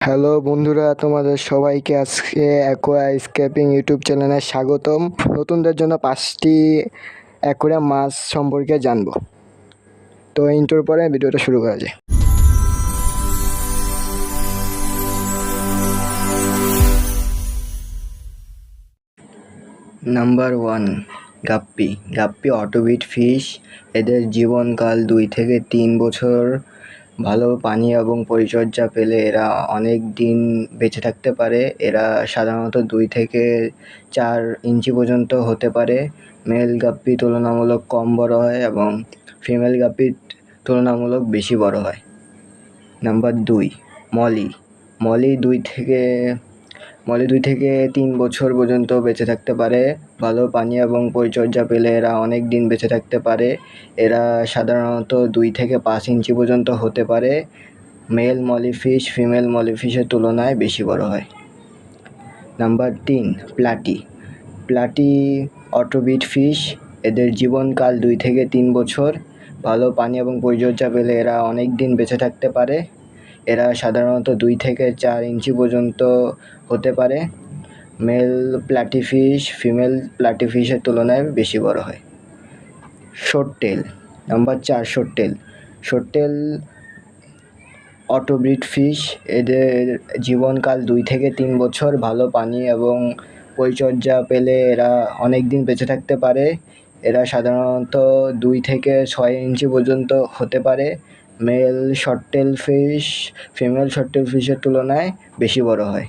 Hello বন্ধুরা, তোমাদের সবাইকে আজকে অ্যাকোয়া স্কেপিং ইউটিউব চ্যানেলে স্বাগতম। নতুনদের জন্য 5টি অ্যাকোয়ারিয়াম মাছ সম্পর্কে জানবো। তো ইন্ট্রোর পরে ভিডিওটা শুরু করা যায়। নাম্বার 1, গাপ্পি। গাপ্পি অটোবিট ফিশ। এদের জীবনকাল 2 থেকে 3 বছর। ভালো পানি এবং পরিচর্যা পেলে এরা অনেক দিন বেঁচে থাকতে পারে। এরা সাধারণত 2 থেকে 4 ইঞ্চি পর্যন্ত হতে পারে। মেল গাপ্পি তুলনামূলক কম বড় হয় এবং ফিমেল গাপ্পি তুলনামূলক বেশি বড় হয়। নাম্বার 2, মলি। মলি 2 থেকে 3 বছর পর্যন্ত বেঁচে থাকতে পারে। ভালো পানি এবং পরিচর্যা পেলে এরা অনেক দিন বেঁচে থাকতে পারে। এরা সাধারণত 2 থেকে 5 ইঞ্চি পর্যন্ত হতে পারে। মেল মলিফিশ ফিমেল মলিফিশের তুলনায় বেশি বড় হয়। নাম্বার 3, প্লাটি। প্লাটি অটোবিট ফিশ। এদের জীবনকাল 2 থেকে 3 বছর। ভালো পানি এবং পরিচর্যা পেলে এরা অনেক দিন বেঁচে থাকতে পারে। এরা সাধারণত 2 থেকে 4 ইঞ্চি পর্যন্ত হতে পারে। মেল প্লাটিফিশ ফিমেল প্লাটিফিশের তুলনায় বেশি বড় হয়। Short tail. Number 4, short tail. Short tail অটোব্রিড ফিশ। এদের জীবনকাল 2 থেকে 3 বছর। ভালো পানি এবং পরিচর্যা পেলে এরা অনেক দিন বেঁচে থাকতে পারে। এরা সাধারণত 2 থেকে 6 ইঞ্চি পর্যন্ত হতে পারে। Male short tail fish female short tail ফিশের তুলনায় বেশি বড় হয়।